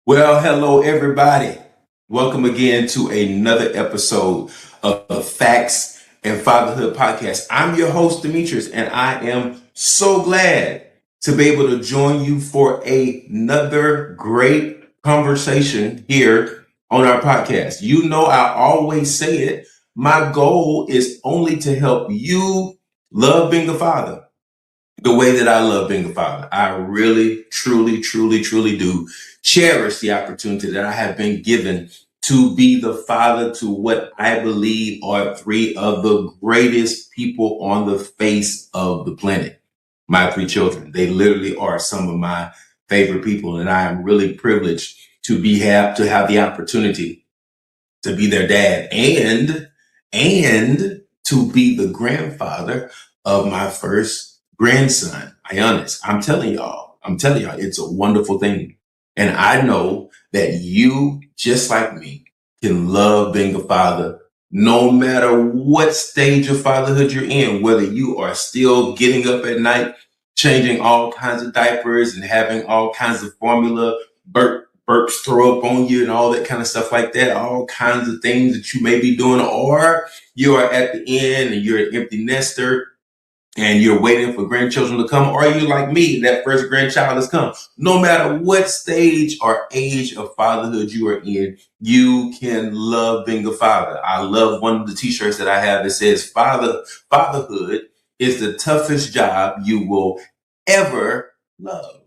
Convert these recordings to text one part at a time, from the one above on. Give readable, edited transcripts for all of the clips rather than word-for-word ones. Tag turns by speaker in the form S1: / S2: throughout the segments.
S1: Well, hello, everybody. Welcome again to another episode of the Facts and Fatherhood podcast. I'm your host, Demetrius, and I am so glad to be able to join you for another great conversation here on our podcast. You know, I always say it. My goal is only to help you love being a father the way that I love being a father. I really, truly do cherish the opportunity that I have been given to be the father to what I believe are three of the greatest people on the face of the planet. My three children. They literally are some of my favorite people, and I am really privileged to have the opportunity to be their dad and to be the grandfather of my first grandson. I'm telling y'all, it's a wonderful thing. And I know that you, just like me, can love being a father no matter what stage of fatherhood you're in, whether you are still getting up at night, changing all kinds of diapers and having all kinds of formula, burps throw up on you and all that kind of stuff like that, all kinds of things that you may be doing, or you are at the end and you're an empty nester and you're waiting for grandchildren to come, or you like me, that first grandchild has come. No matter what stage or age of fatherhood you are in, you can love being a father. I love one of the t-shirts that I have that says fatherhood is the toughest job you will ever love.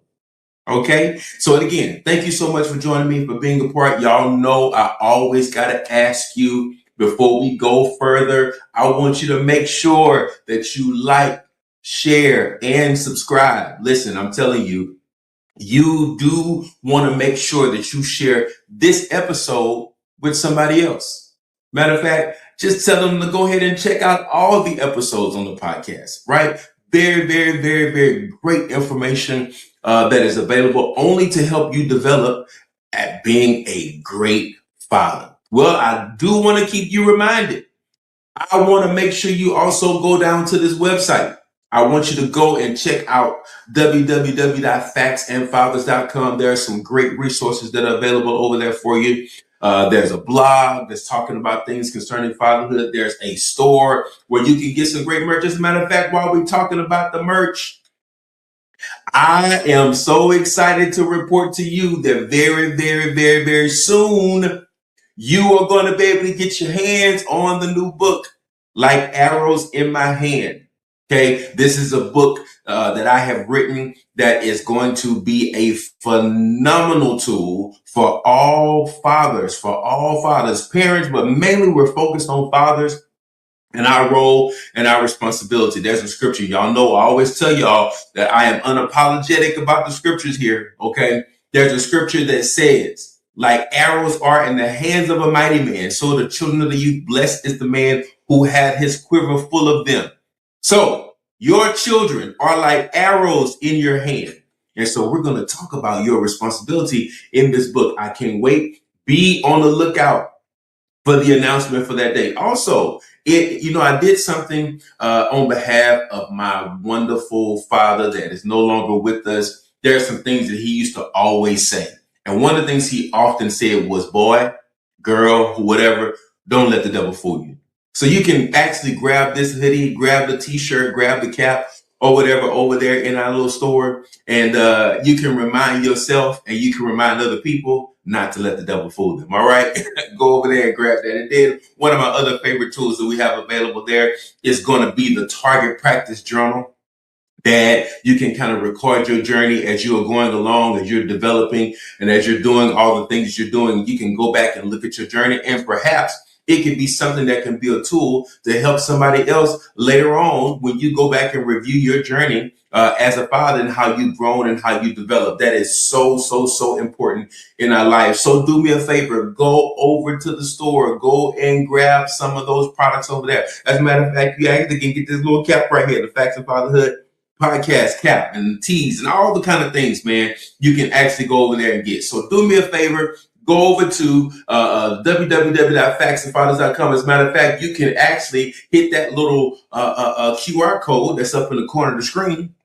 S1: Okay. So again, thank you so much for joining me, for being a part. Y'all know I always got to ask you before we go further. I want you to make sure that you like, share, and subscribe. Listen, I'm telling you, you do want to make sure that you share this episode with somebody else. Matter of fact, just tell them to go ahead and check out all the episodes on the podcast, right? Very great information that is available only to help you develop at being a great father. Well, I do want to keep you reminded. I want to make sure you also go down to this website. I want you to go and check out www.factsandfathers.com. There are some great resources that are available over there for you. There's a blog that's talking about things concerning fatherhood. There's a store where you can get some great merch. As a matter of fact, while we're talking about the merch, I am so excited to report to you that very soon you are going to be able to get your hands on the new book, Like Arrows in My Hand. Okay, this is a book that I have written that is going to be a phenomenal tool for all fathers, parents, but mainly we're focused on fathers and our role and our responsibility. There's a scripture. Y'all know I always tell y'all that I am unapologetic about the scriptures here. Okay. There's a scripture that says, like arrows are in the hands of a mighty man, so the children of the youth, blessed is the man who had his quiver full of them. So your children are like arrows in your hand. And so we're going to talk about your responsibility in this book. I can't wait. Be on the lookout for the announcement for that day. Also, I did something on behalf of my wonderful father that is no longer with us. There are some things that he used to always say. And one of the things he often said was, boy, girl, whatever, don't let the devil fool you. So you can actually grab this hoodie, grab the t-shirt, grab the cap or whatever over there in our little store. And you can remind yourself and you can remind other people not to let the devil fool them. All right. Go over there and grab that. And then one of my other favorite tools that we have available there is going to be the Target Practice Journal, that you can kind of record your journey as you are going along, as you're developing, and as you're doing all the things you're doing. You can go back and look at your journey, and perhaps it can be something that can be a tool to help somebody else later on when you go back and review your journey as a father and how you've grown and how you develop. That is so important in our life. So do me a favor, go over to the store, go and grab some of those products over there. As a matter of fact, you actually can get this little cap right here, the Facts of Fatherhood podcast cap and tees and all the kind of things, man, you can actually go over there and get. So do me a favor, go over to www.factsandfathers.com. As a matter of fact, you can actually hit that little QR code that's up in the corner of the screen,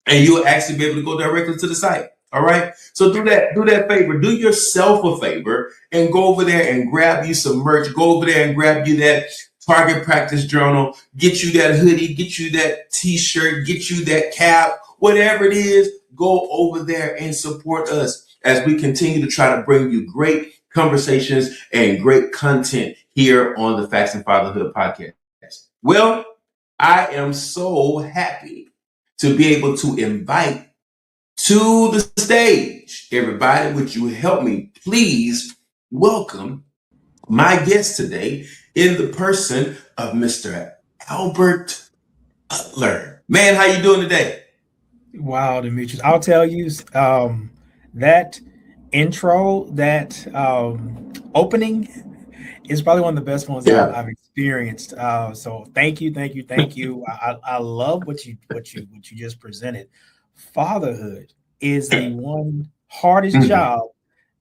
S1: and you'll actually be able to go directly to the site. All right. So do that favor. Do yourself a favor and go over there and grab you some merch. Go over there and grab you that Target Practice Journal. Get you that hoodie. Get you that T-shirt. Get you that cap. Whatever it is, go over there and support us as we continue to try to bring you great conversations and great content here on the Facts and Fatherhood podcast. Well, I am so happy to be able to invite to the stage, everybody, would you help me please welcome my guest today in the person of Mr. Albert Butler. Man, how you doing today?
S2: Wow, Demetrius. I'll tell you, that intro, that opening is probably one of the best ones
S1: Yeah.
S2: I've experienced. So thank you. I love what you just presented. Fatherhood is the one hardest
S1: Mhm.
S2: job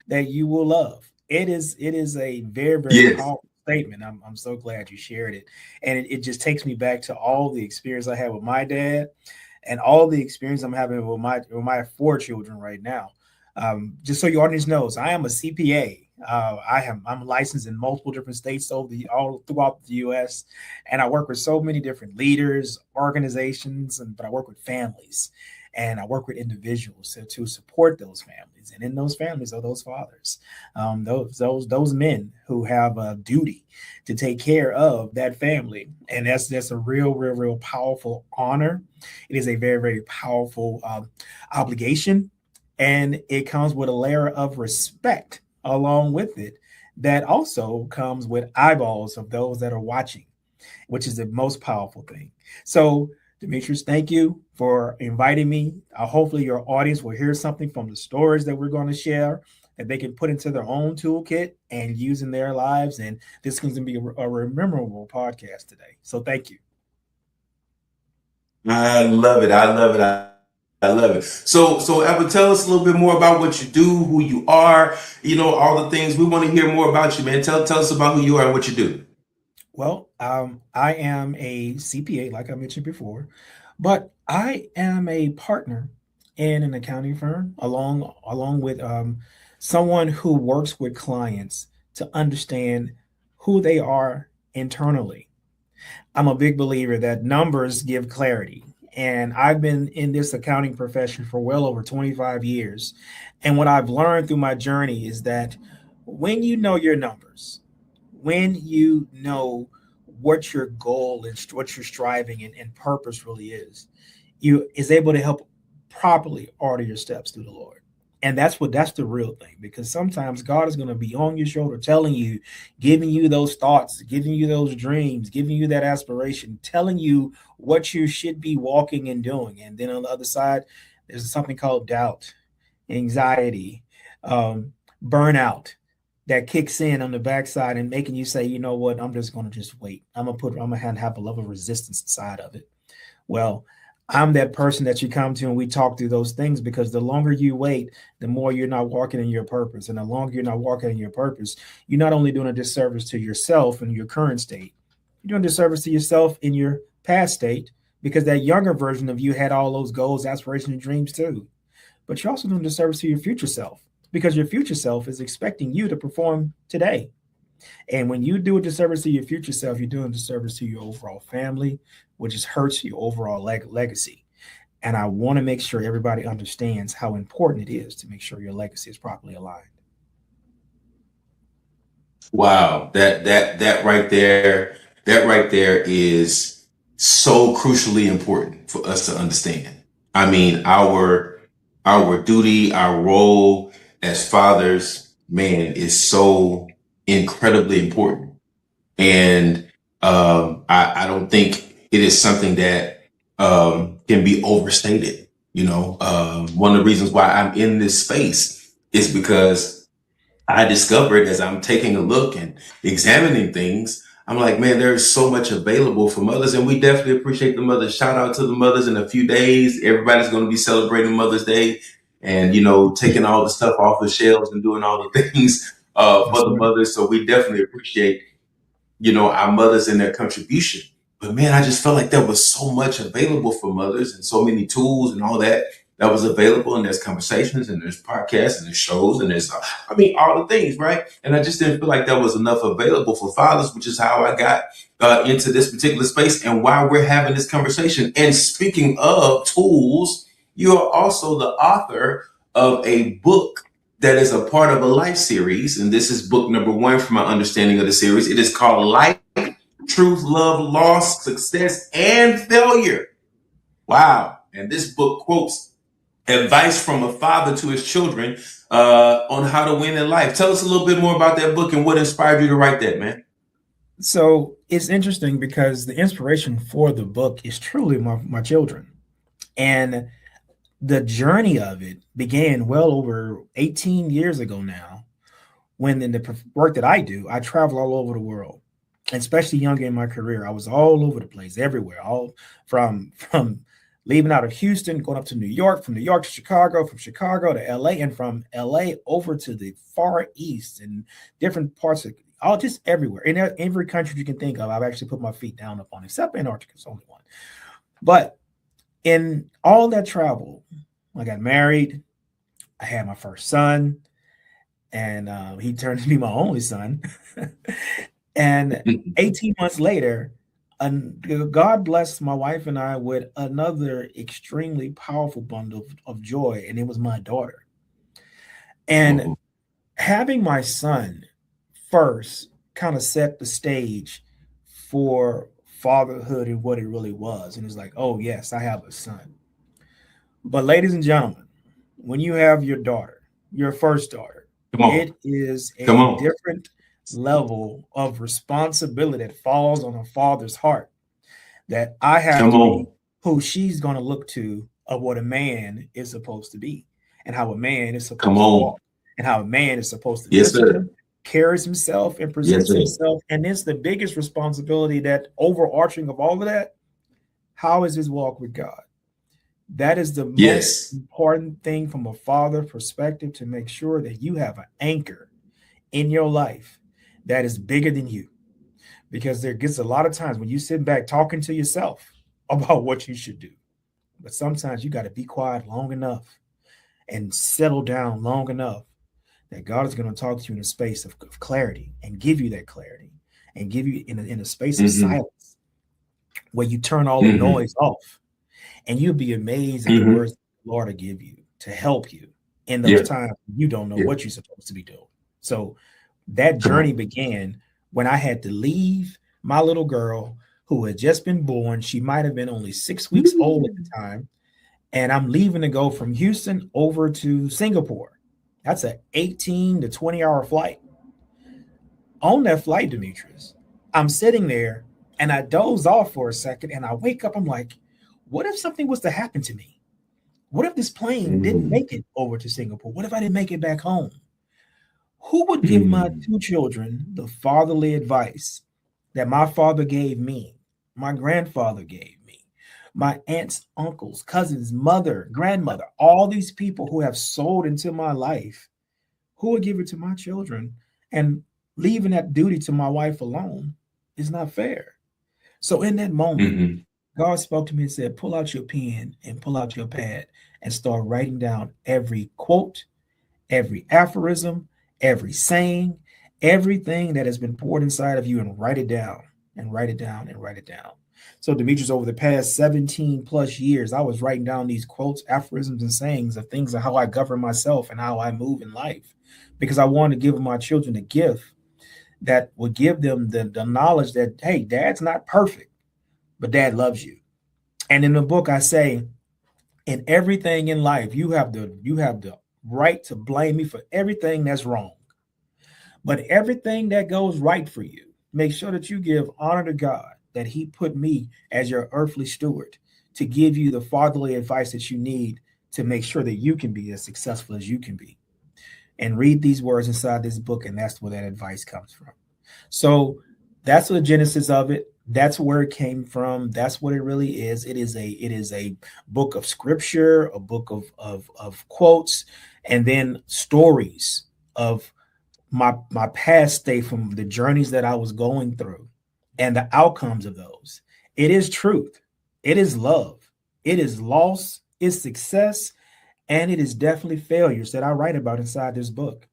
S2: that you will love. It is a very
S1: Yes.
S2: powerful statement. I'm so glad you shared it, and it just takes me back to all the experience I had with my dad and all the experience I'm having with my four children right now. Just so your audience knows, I am a CPA. I'm licensed in multiple different states all throughout the U.S., and I work with so many different leaders, organizations, but I work with families, and I work with individuals to support those families, and in those families are those fathers, those men who have a duty to take care of that family, and that's a real powerful honor. It is a very powerful obligation, and it comes with a layer of respect along with it. That also comes with eyeballs of those that are watching, which is the most powerful thing. So, Demetrius, thank you for inviting me. Hopefully, your audience will hear something from the stories that we're going to share that they can put into their own toolkit and use in their lives. And this is going to be a memorable podcast today. So, thank you.
S1: I love it. I love it. I love it. So Albert, tell us a little bit more about what you do, who you are, all the things. We want to hear more about you, man. Tell us about who you are and what you do.
S2: Well, I am a CPA, like I mentioned before, but I am a partner in an accounting firm, along with someone who works with clients to understand who they are internally. I'm a big believer that numbers give clarity. And I've been in this accounting profession for well over 25 years. And what I've learned through my journey is that when you know your numbers, when you know what your goal and what you're striving and purpose really you is able to help properly order your steps through the Lord. And that's the real thing, because sometimes God is going to be on your shoulder telling you, giving you those thoughts, giving you those dreams, giving you that aspiration, telling you what you should be walking and doing. And then on the other side, there's something called doubt, anxiety, burnout that kicks in on the backside and making you say, you know what, I'm just going to just wait. I'm gonna have a level of resistance inside of it. Well, I'm that person that you come to and we talk through those things, because the longer you wait, the more you're not walking in your purpose. And the longer you're not walking in your purpose, you're not only doing a disservice to yourself in your current state, you're doing a disservice to yourself in your past state, because that younger version of you had all those goals, aspirations, and dreams too. But you're also doing a disservice to your future self, because your future self is expecting you to perform today. And when you do a disservice to your future self, you're doing a disservice to your overall family, which just hurts your overall legacy. And I want to make sure everybody understands how important it is to make sure your legacy is properly aligned.
S1: Wow, that right there is so crucially important for us to understand. I mean, our duty, our role as fathers, man, is so incredibly important. And I don't think it is something that can be overstated. One of the reasons why I'm in this space is because I discovered, as I'm taking a look and examining things, I'm like, man, there's so much available for mothers, and we definitely appreciate the mothers. Shout out to the mothers in a few days. Everybody's going to be celebrating Mother's Day and, taking all the stuff off the shelves and doing all the things
S2: Yes,
S1: for the
S2: sir.
S1: mothers. So we definitely appreciate, our mothers and their contribution. But man, I just felt like there was so much available for mothers and so many tools and all that that was available, and there's conversations, and there's podcasts, and there's shows, and there's, all the things, right? And I just didn't feel like there was enough available for fathers, which is how I got into this particular space and why we're having this conversation. And speaking of tools, you are also the author of a book that is a part of a life series. And this is book number 1 from my understanding of the series. It is called Life, Truth, Love, Loss, Success, and Failure. Wow. And this book quotes advice from a father to his children on how to win in life. Tell us a little bit more about that book and what inspired you to write that, man.
S2: So it's interesting because the inspiration for the book is truly my children. And the journey of it began well over 18 years ago now, when in the work that I do, I travel all over the world, and especially younger in my career. I was all over the place, everywhere, all from leaving out of Houston, going up to New York, from New York to Chicago, from Chicago to LA, and from LA over to the far east and different parts of all just everywhere. In every country you can think of, I've actually put my feet down upon, except Antarctica, it's only one. But in all that travel, I got married. I had my first son, and he turned to be my only son. And 18 months later, God blessed my wife and I with another extremely powerful bundle of joy, and it was my daughter. And having my son first kind of set the stage for fatherhood and what it really was. And it's like, oh, yes, I have a son. But ladies and gentlemen, when you have your daughter, your first daughter, it is a different level of responsibility that falls on a father's heart, that I have to be who she's going to look to of what a man is supposed to be, and how a man is supposed to walk, and how a man is supposed to discipline, carries himself, and presents himself. And it's the biggest responsibility, that overarching of all of that. How is his walk with God? That is the most important thing from a father perspective, to make sure that you have an anchor in your life that is bigger than you. Because there gets a lot of times when you sit back talking to yourself about what you should do. But sometimes you got to be quiet long enough and settle down long enough that God is going to talk to you in a space of clarity, and give you that clarity, and give you in a space of silence, where you turn all the noise off. And you'll be amazed at the words the Lord will give you to help you in those times you don't know what you're supposed to be doing. So that journey began when I had to leave my little girl, who had just been born. She might have been only 6 weeks old at the time. And I'm leaving to go from Houston over to Singapore. That's an 18 to 20-hour flight. On that flight, Demetrius, I'm sitting there and I doze off for a second, and I wake up. I'm like, what if something was to happen to me? What if this plane didn't make it over to Singapore? What if I didn't make it back home? Who would give my 2 children the fatherly advice that my father gave me, my grandfather gave me, my aunts, uncles, cousins, mother, grandmother, all these people who have sold into my life? Who would give it to my children? And leaving that duty to my wife alone is not fair. So in that moment, God spoke to me and said, pull out your pen and pull out your pad and start writing down every quote, every aphorism, every saying, everything that has been poured inside of you, and write it down and write it down and write it down. So Demetrius, over the past 17 plus years, I was writing down these quotes, aphorisms, and sayings of things of how I govern myself and how I move in life, because I wanted to give my children a gift that would give them the knowledge that, hey, dad's not perfect, but dad loves you. And in the book, I say, in everything in life, you have the right to blame me for everything that's wrong. But everything that goes right for you, make sure that you give honor to God, that he put me as your earthly steward to give you the fatherly advice that you need to make sure that you can be as successful as you can be. And read these words inside this book, and that's where that advice comes from. So that's the genesis of it. That's where it came from. That's what it really is. It is a book of scripture, a book of quotes, and then stories of my past state, from the journeys that I was going through and the outcomes of those. It is truth. It is love. It is loss. It's success. And it is definitely failures that I write about inside this book,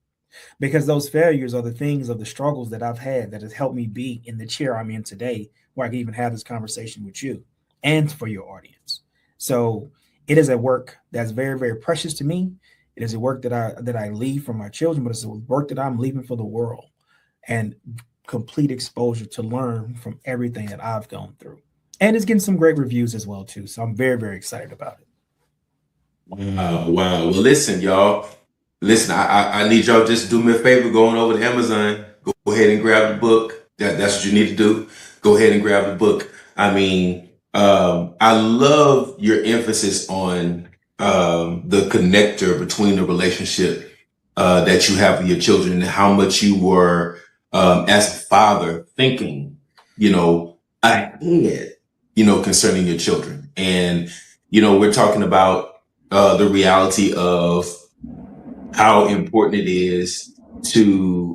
S2: because those failures are the things of the struggles that I've had that has helped me be in the chair I'm in today, where I can even have this conversation with you and for your audience. So it is a work that's very, very precious to me. It is a work that I leave for my children, but it's a work that I'm leaving for the world, and complete exposure to learn from everything that I've gone through. And it's getting some great reviews as well too. So I'm very, very excited about it.
S1: Wow, wow. Well, listen, y'all. Listen, I need y'all just do me a favor going over to Amazon. Go ahead and grab the book. That's what you need to do. Go ahead and grab the book. I mean, I love your emphasis on the connector between the relationship that you have with your children, and how much you were, as a father, thinking, ahead, concerning your children. And, we're talking about the reality of how important it is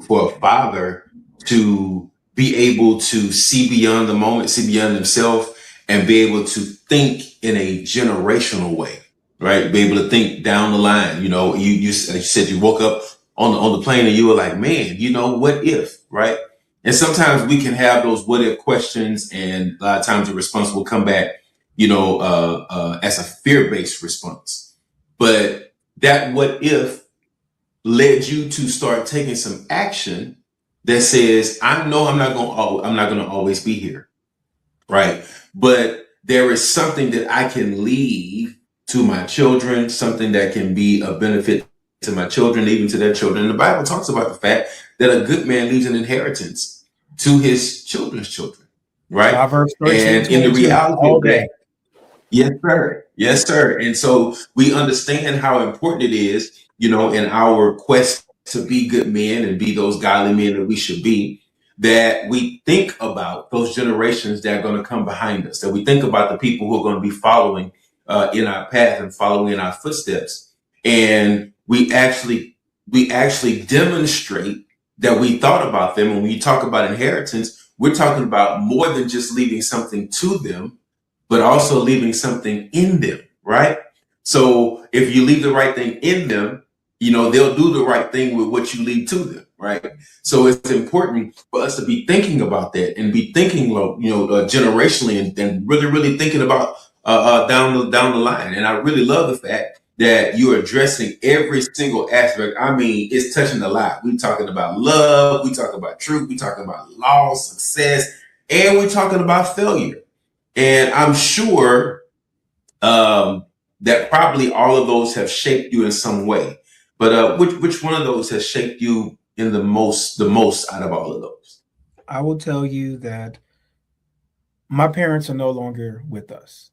S1: for a father to be able to see beyond the moment, see beyond himself, and be able to think in a generational way, right? Be able to think down the line. You said you woke up on the plane and you were like, man, what if, right? And sometimes we can have those what if questions, and a lot of times the response will come back, as a fear-based response. But that what if led you to start taking some action that says, I know I'm not going to always be here, right? But there is something that I can leave to my children, something that can be a benefit to my children, even to their children. And the Bible talks about the fact that a good man leaves an inheritance to his children's children, right?
S2: Proverbs 13,
S1: And in the
S2: 22,
S1: reality
S2: all
S1: of that,
S2: day.
S1: yes, sir. Yes, sir. And so we understand how important it is, in our quest to be good men and be those godly men that we should be, that we think about those generations that are going to come behind us, that we think about the people who are going to be following in our path and following in our footsteps. And we actually demonstrate that we thought about them. When we talk about inheritance, we're talking about more than just leaving something to them, but also leaving something in them, right? So if you leave the right thing in them, they'll do the right thing with what you leave to them, right? So it's important for us to be thinking about that and be thinking, generationally, and really, really thinking about down the line. And I really love the fact that you're addressing every single aspect. I mean, it's touching a lot. We're talking about love, we talking about truth, we talking about loss, success, and we're talking about failure. And I'm sure that probably all of those have shaped you in some way. But which one of those has shaped you in the most out of all of those?
S2: I will tell you that my parents are no longer with us.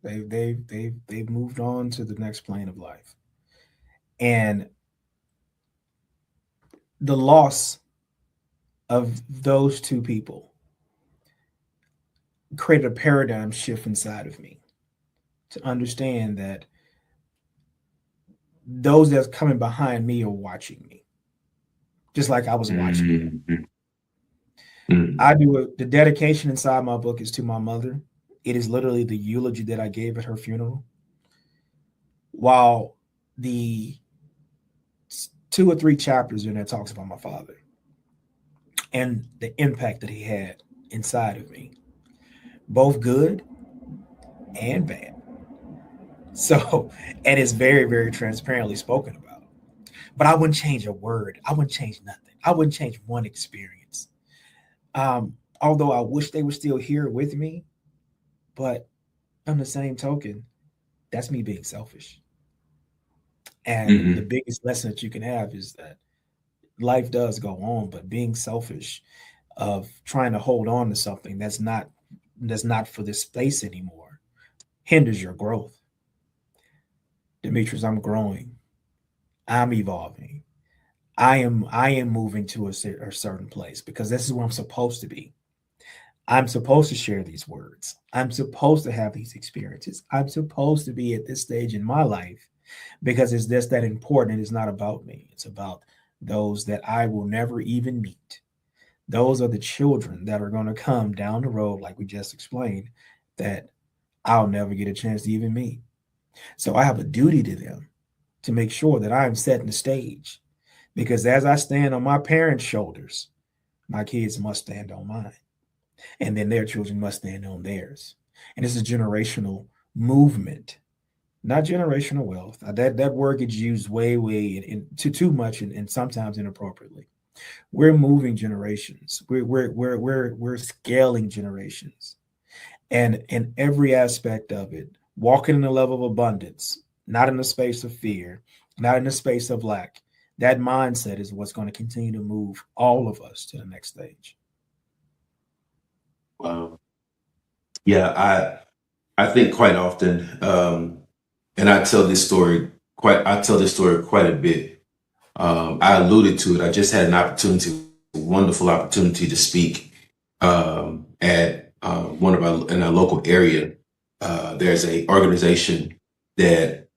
S2: They've moved on to the next plane of life. And the loss of those two people created a paradigm shift inside of me to understand that those that's coming behind me are watching me, just like I was watching them.
S1: Mm-hmm. Mm-hmm.
S2: I do it. The dedication inside my book is to my mother. It is literally the eulogy that I gave at her funeral. While the two or three chapters in there talks about my father and the impact that he had inside of me, both good and bad. So, and it's very, very transparently spoken about. But I wouldn't change a word. I wouldn't change nothing. I wouldn't change one experience. Although I wish they were still here with me, but on the same token, that's me being selfish. And the
S1: Mm-hmm.
S2: biggest lesson that you can have is that life does go on, but being selfish of trying to hold on to something that's not for this space anymore hinders your growth. Demetrius, I'm growing. I'm evolving. I am moving to a certain place because this is where I'm supposed to be. I'm supposed to share these words. I'm supposed to have these experiences. I'm supposed to be at this stage in my life because it's just that important. It's not about me. It's about those that I will never even meet. Those are the children that are going to come down the road, like we just explained, that I'll never get a chance to even meet. So I have a duty to them to make sure that I'm setting the stage. Because as I stand on my parents' shoulders, my kids must stand on mine. And then their children must stand on theirs. And it's a generational movement, not generational wealth. That word gets used way too much and sometimes inappropriately. We're moving generations. We're scaling generations, and in every aspect of it, walking in a level of abundance, not in a space of fear, not in a space of lack. That mindset is what's going to continue to move all of us to the next stage.
S1: Wow. Yeah, I think quite often, and I tell this story quite a bit. I alluded to it. I just had an opportunity, a wonderful opportunity to speak at one of our in our local area. There's a organization that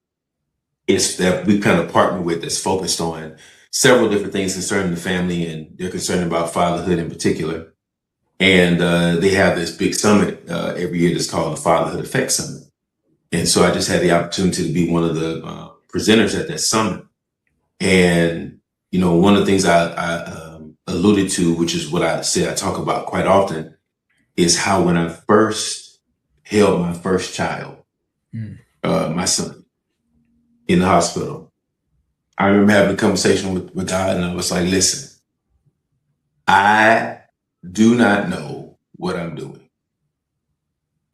S1: that we kind of partner with that's focused on several different things concerning the family, and they're concerned about fatherhood in particular. And they have this big summit every year that's called the Fatherhood Effect Summit. And so I just had the opportunity to be one of the presenters at that summit. And, one of the things I alluded to, which is what I say I talk about quite often, is how when I first held my first child,
S2: Mm.
S1: my son, in the hospital, I remember having a conversation with God, and I was like, listen, I do not know what I'm doing.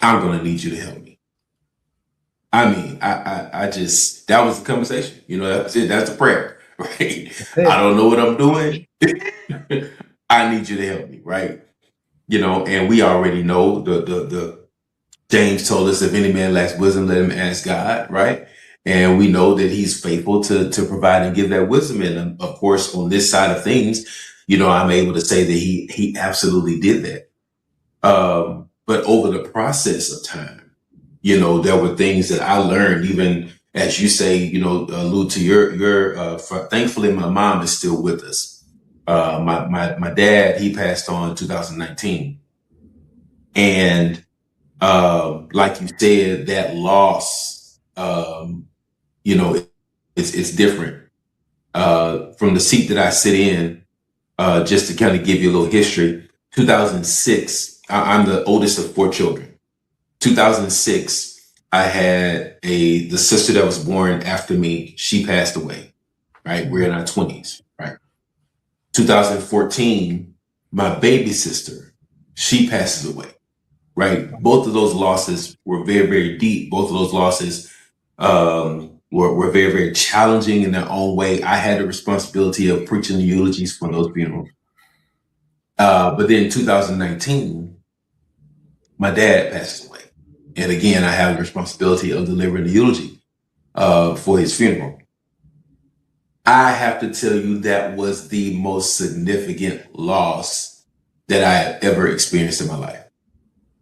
S1: I'm going to need you to help me. I mean, I just, that was the conversation. That's it. That's the prayer, right?
S2: That's
S1: I
S2: it.
S1: don't know what I'm doing. I need you to help me, right? And we already know the James told us if any man lacks wisdom, let him ask God, right? And we know that he's faithful to provide and give that wisdom. And of course, on this side of things, I'm able to say that he absolutely did that. But over the process of time, there were things that I learned, even as you say, allude to thankfully, my mom is still with us. My dad, he passed on 2019. And like you said, that loss, you know, it's different. From the seat that I sit in, just to kind of give you a little history, 2006, I'm the oldest of four children. 2006, I had the sister that was born after me. She passed away, right? We're in
S2: Mm.
S1: our 20s, right? 2014, my baby sister, she passes away, right? Both of those losses were very, very deep. Both of those losses were very, very challenging in their own way. I had the responsibility of preaching the eulogies for those funerals. But then 2019, my dad passes away. And again, I have the responsibility of delivering the eulogy for his funeral. I have to tell you that was the most significant loss that I have ever experienced in my life.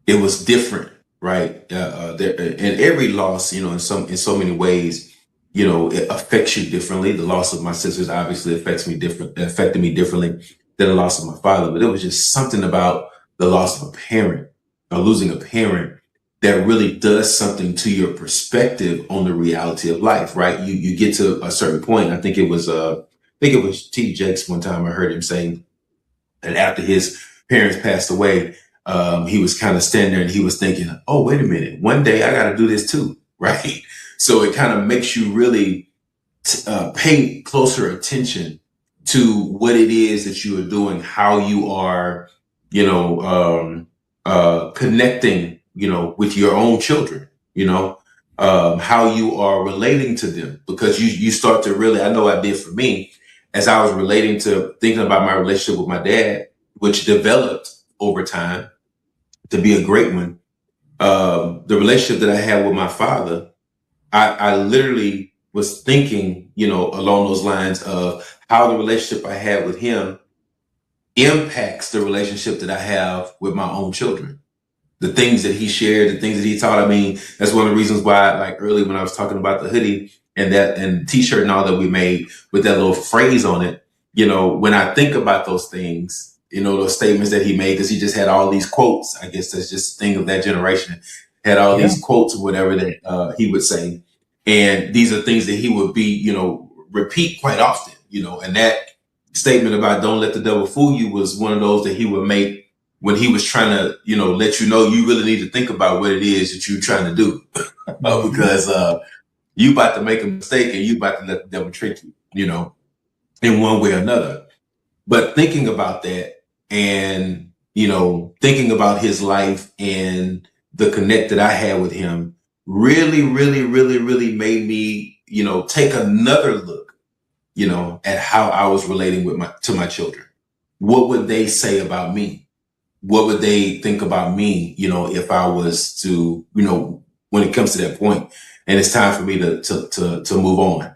S1: It was different, right? And every loss, in so many ways, it affects you differently. The loss of my sisters obviously affected me differently than the loss of my father. But it was just something about the loss of a parent or losing a parent that really does something to your perspective on the reality of life, right? You get to a certain point. I think it was T. Jakes one time I heard him saying that after his parents passed away, he was kind of standing there and he was thinking, oh, wait a minute, one day I got to do this too, right? So it kind of makes you really pay closer attention to what it is that you are doing, how you are, connecting, with your own children, how you are relating to them, because you start to really, I know I did for me, as I was relating to thinking about my relationship with my dad, which developed over time to be a great one. The relationship that I had with my father, I literally was thinking, along those lines of how the relationship I had with him impacts the relationship that I have with my own children. The things that he shared, the things that he taught. I mean, that's one of the reasons why, like early when I was talking about the hoodie and t-shirt and all that we made with that little phrase on it, when I think about those things, those statements that he made, because he just had all these quotes. I guess that's just a thing of that generation. Had all
S2: Yeah.
S1: these quotes or whatever that he would say. And these are things that he would be, repeat quite often, and that statement about don't let the devil fool you was one of those that he would make when he was trying to, let you know you really need to think about what it is that you're trying to do. Because you about to make a mistake and you about to let the devil trick you, in one way or another. But thinking about that and, thinking about his life and the connect that I had with him really, really, really, really made me, take another look, at how I was relating to my children. What would they say about me? What would they think about me, if I was to, when it comes to that point and it's time for me to move on?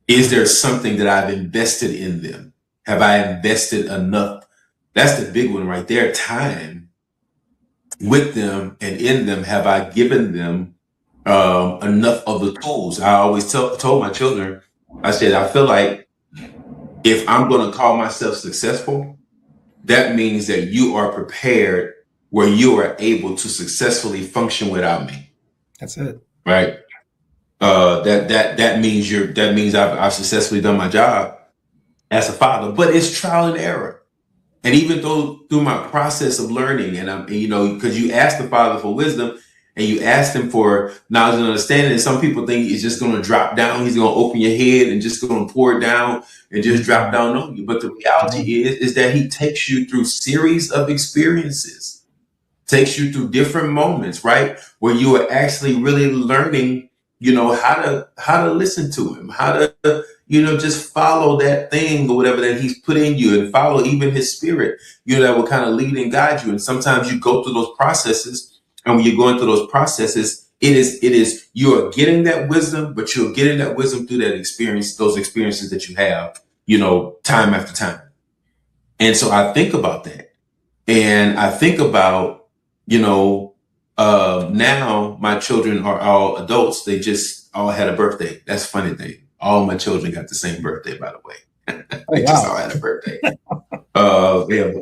S1: Is there something that I've invested in them? Have I invested enough? That's the big one right there. Time with them and in them. Have I given them enough of the tools? I always told my children, I said, I feel like if I'm going to call myself successful, that means that you are prepared where you are able to successfully function without me.
S2: That's it.
S1: Right. That means I've successfully done my job as a father, but it's trial and error. And even though through my process of learning, and because you ask the Father for wisdom and you ask him for knowledge and understanding, and some people think he's just going to drop down, he's going to open your head and just going to pour it down and just drop down on you. But the reality is that he takes you through series of experiences, takes you through different moments, right? Where you are actually really learning, how to listen to him, how to, just follow that thing or whatever that he's put in you and follow even his spirit, that will kind of lead and guide you. And sometimes you go through those processes. And when you're going through those processes, it is, you are getting that wisdom, but you're getting that wisdom through that experience, those experiences that you have, time after time. And so I think about that. And I think about, now my children are all adults. They just all had a birthday. That's a funny thing. All my children got the same birthday, by the way. They just all had a birthday.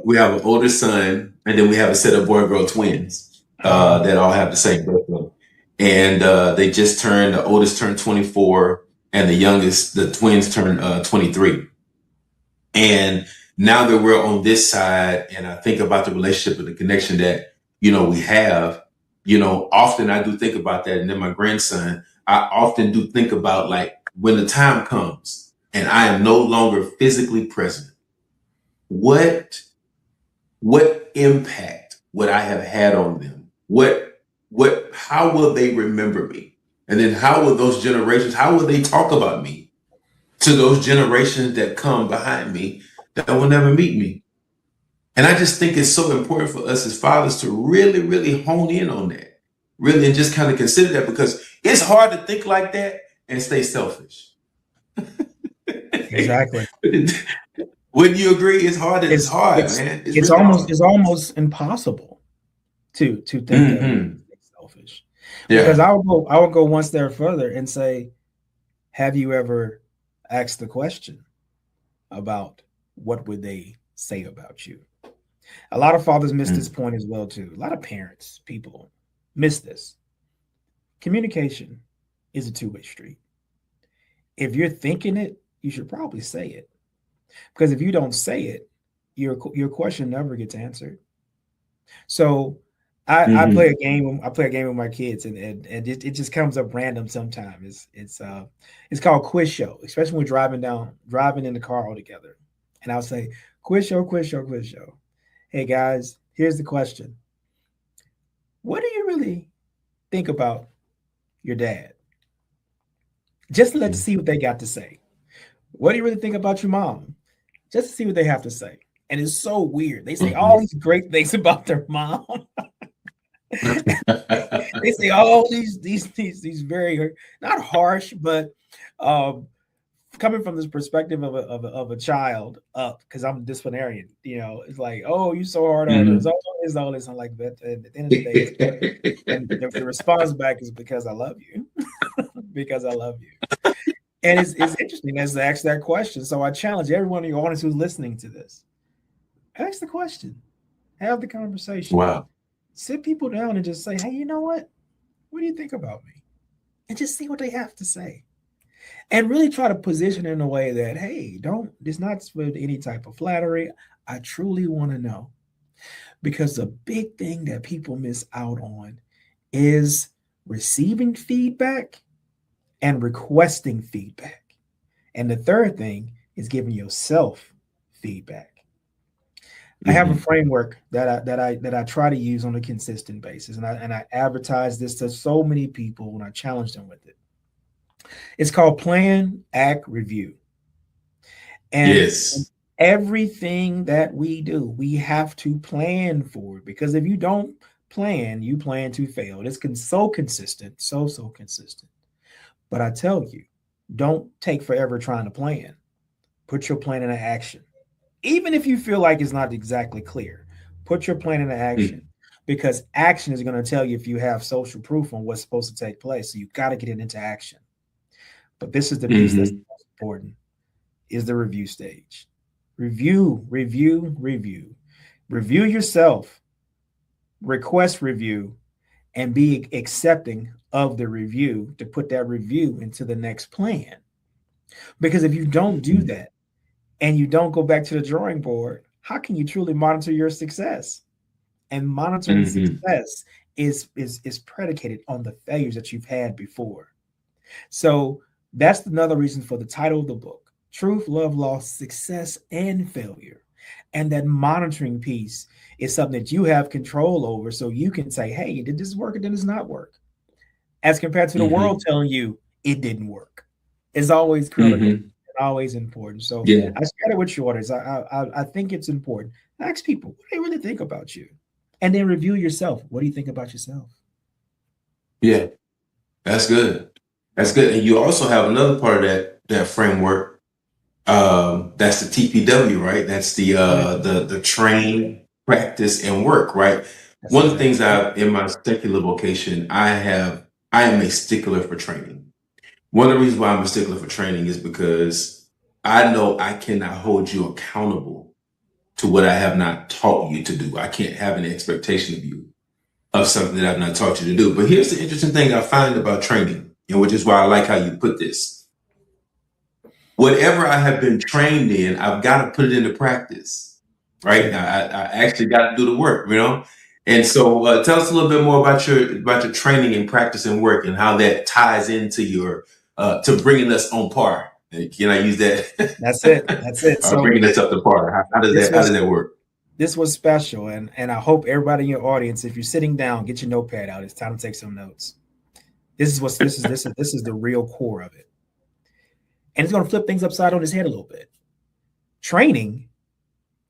S1: We have an older son, and then we have a set of boy-girl twins that all have the same birthday. And the oldest turned 24, and the twins turned 23. And now that we're on this side, and I think about the relationship and the connection that, we have, often I do think about that. And then my grandson, I often do think about, like, when the time comes and I am no longer physically present, what impact would I have had on them? How will they remember me? And then how will they talk about me to those generations that come behind me that will never meet me? And I just think it's so important for us as fathers to really, really hone in on that, really, and just kind of consider that, because it's hard to think like that and stay selfish.
S2: Exactly.
S1: Wouldn't you agree? It's hard, man.
S2: It's
S1: really
S2: almost impossible to think of selfish. Yeah. Because I would go one step further and say, have you ever asked the question about what would they say about you? A lot of fathers miss this point as well, too. A lot of parents, people miss this. Communication is a two-way street. If you're thinking it, you should probably say it. Because if you don't say it, your question never gets answered. So I play a game. I play a game with my kids, and it just comes up random sometimes. It's called Quiz Show, especially when we're driving in the car all together. And I'll say, Quiz Show, Quiz Show, Quiz Show. Hey guys, here's the question. What do you really think about your dad? Just let's see what they got to say. What do you really think about your mom? Just to see what they have to say. And it's so weird. They say all these great things about their mom. They say all these very, not harsh, but coming from this perspective of a child up, because I'm a disciplinarian, it's like, oh, you so hard on us, all this. I'm like, but at the end of the day, and the response back is because I love you, because I love you. And it's interesting as to ask that question. So I challenge everyone in your audience who's listening to this, ask the question, have the conversation.
S1: Wow.
S2: Sit people down and just say, hey, you know what? What do you think about me? and just see what they have to say. And really try to position it in a way that, hey, don't, it's not with any type of flattery. I truly want to know. Because the big thing that people miss out on is receiving feedback and requesting feedback. And the third thing is giving yourself feedback. I have a
S1: Mm-hmm.
S2: framework that I try to use on a consistent basis, and I advertise this to so many people when I challenge them with it. It's called Plan, Act, Review, and
S1: Yes.
S2: everything that we do, we have to plan for it, because if you don't plan, you plan to fail. It's so consistent, so consistent. But I tell you, don't take forever trying to plan. Put your plan into action. Even if you feel like it's not exactly clear, put your plan into action, because action is going to tell you if you have social proof on what's supposed to take place. So you got to get it into action. But this is the piece that's
S1: Mm-hmm.
S2: most important, is the review stage. Review, review, review. Review yourself, request review, and be accepting of the review to put that review into the next plan. Because if you don't do
S1: Mm-hmm.
S2: that and you don't go back to the drawing board, how can you truly monitor your success? And monitoring
S1: Mm-hmm.
S2: success is predicated on the failures that you've had before. So that's another reason for the title of the book: Truth, Love, Loss, Success, and Failure. And that monitoring piece is something that you have control over, so you can say, hey, did this work or did this not work? As compared to the
S1: Mm-hmm.
S2: world telling you it didn't work. It's always critical
S1: Mm-hmm.
S2: and always important. So
S1: Yeah.
S2: I share it with your audience. I think it's important. Ask people, what do they really think about you? And then review yourself. What do you think about yourself?
S1: Yeah. That's good. That's good. And you also have another part of that framework. That's the TPW, right? That's the
S2: Oh, yeah.
S1: the train, practice, and work, right?
S2: That's
S1: One of the
S2: exactly
S1: things
S2: right.
S1: I in my secular vocation, I am a stickler for training. One of the reasons why I'm a stickler for training is because I know I cannot hold you accountable to what I have not taught you to do. I can't have an expectation of you of something that I've not taught you to do. But here's the interesting thing I find about training, and which is why I like how you put this. Whatever I have been trained in, I've got to put it into practice,
S2: That's
S1: right?
S2: it.
S1: I actually got to do the work, you know. And so, tell us a little bit more about your training and practice and work, and how that ties into your to bringing us on par. Can I use
S2: That's it.
S1: that?
S2: That's it. So
S1: Bringing us up to par.
S2: this
S1: How does
S2: was
S1: that work?
S2: this was special, and I hope everybody in your audience, if you're sitting down, get your notepad out. It's time to take some notes. This is the real core of it, and it's going to flip things upside on his head a little bit. Training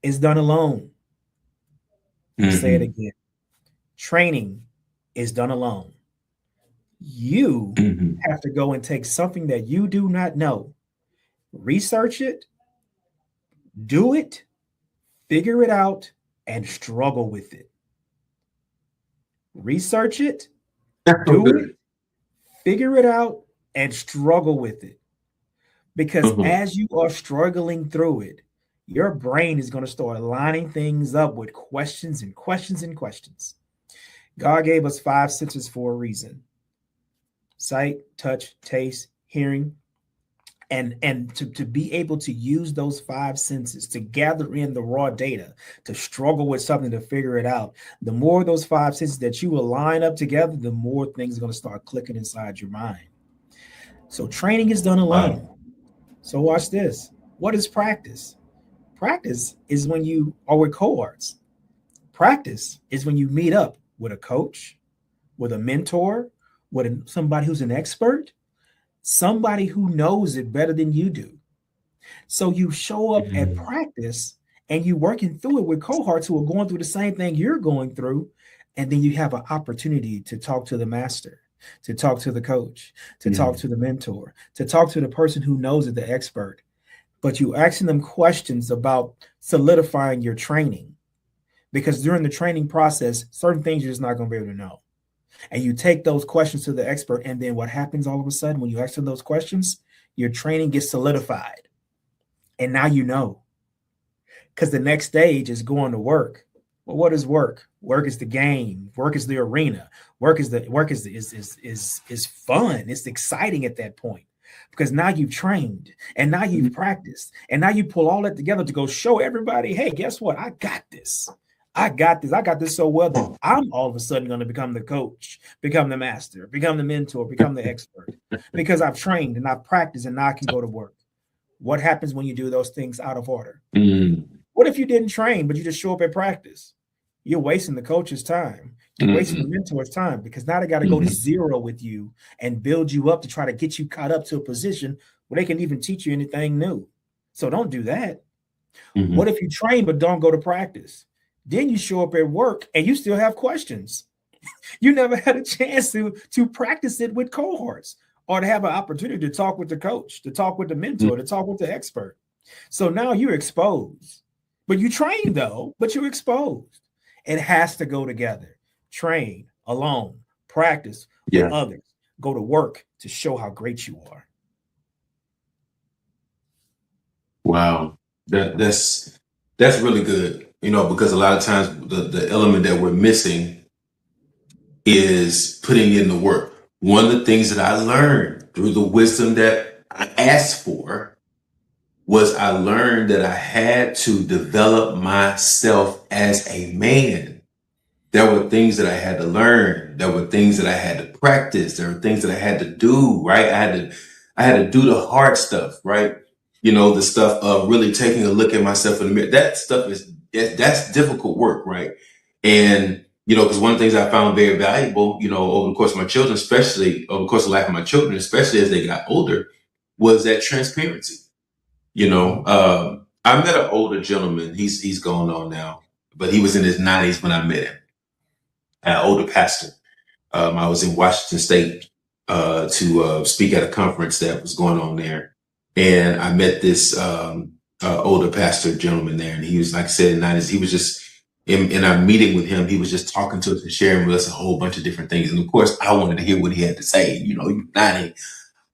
S2: is done alone. I'm gonna say it
S1: Mm-hmm.
S2: again. Training is done alone. You
S1: Mm-hmm.
S2: have to go and take something that you do not know, research it, do it, figure it out, and struggle with it. Research it,
S1: That's so
S2: do it,
S1: good.
S2: figure it out, and struggle with it. Because
S1: Uh-huh.
S2: as you are struggling through it, your brain is going to start lining things up with questions and questions and questions. God gave us five senses for a reason: sight, touch, taste, hearing. And to be able to use those five senses to gather in the raw data, to struggle with something, to figure it out, the more those five senses that you will line up together, the more things are going to start clicking inside your mind. So training is done alone.
S1: Wow.
S2: So watch this. What is practice? Practice is when you are with cohorts. Practice is when you meet up with a coach, with a mentor, with somebody who's an expert, somebody who knows it better than you do. So you show up at
S1: Mhm.
S2: practice and you working through it with cohorts who are going through the same thing you're going through. And then you have an opportunity to talk to the master, to talk to the coach, to talk
S1: Mhm.
S2: to the mentor, to talk to the person who knows it, the expert. But you asking them questions about solidifying your training, because during the training process, certain things you're just not going to be able to know. And you take those questions to the expert, and then what happens all of a sudden when you ask them those questions, your training gets solidified. And now you know, because the next stage is going to work. Well, what is work? Work is the game. Work is the arena. Work is fun. It's exciting at that point because now you've trained and now you've practiced and now you pull all that together to go show everybody, hey, guess what? I got this. I got this. I got this so well that I'm all of a sudden going to become the coach, become the master, become the mentor, become the expert because I've trained and I've practiced and now I can go to work. What happens when you do those things out of order?
S1: Mm.
S2: What if you didn't train, but you just show up at practice? You're wasting the coach's time. You're wasting the mentor's time because now they got to go to zero with you and build you up to try to get you caught up to a position where they can even teach you anything new. So don't do that. What if you train but don't go to practice? Then you show up at work and you still have questions. You never had a chance to practice it with cohorts or to have an opportunity to talk with the coach, to talk with the mentor, to talk with the expert. So now you're exposed. But you train though, but you're exposed. It has to go together. Train alone, practice with others, go to work to show how great you are.
S1: Wow. That's really good, because a lot of times the element that we're missing is putting in the work. One of the things that I learned through the wisdom that I asked for was I learned that I had to develop myself as a man. There were things that I had to learn. There were things that I had to practice. There were things that I had to do, right? I had to do the hard stuff, right? The stuff of really taking a look at myself in the mirror. That stuff that's difficult work, right? And, because one of the things I found very valuable, over the course of my children, especially over the course of the life of my children, especially as they got older, was that transparency. I met an older gentleman. He's gone on now, but he was in his 90s when I met him. An older pastor. I was in Washington State to speak at a conference that was going on there, and I met this older pastor gentleman there, and he was, like I said, in the 90s. He was just in our meeting with him. He was just talking to us and sharing with us a whole bunch of different things, and of course, I wanted to hear what he had to say. You're 90.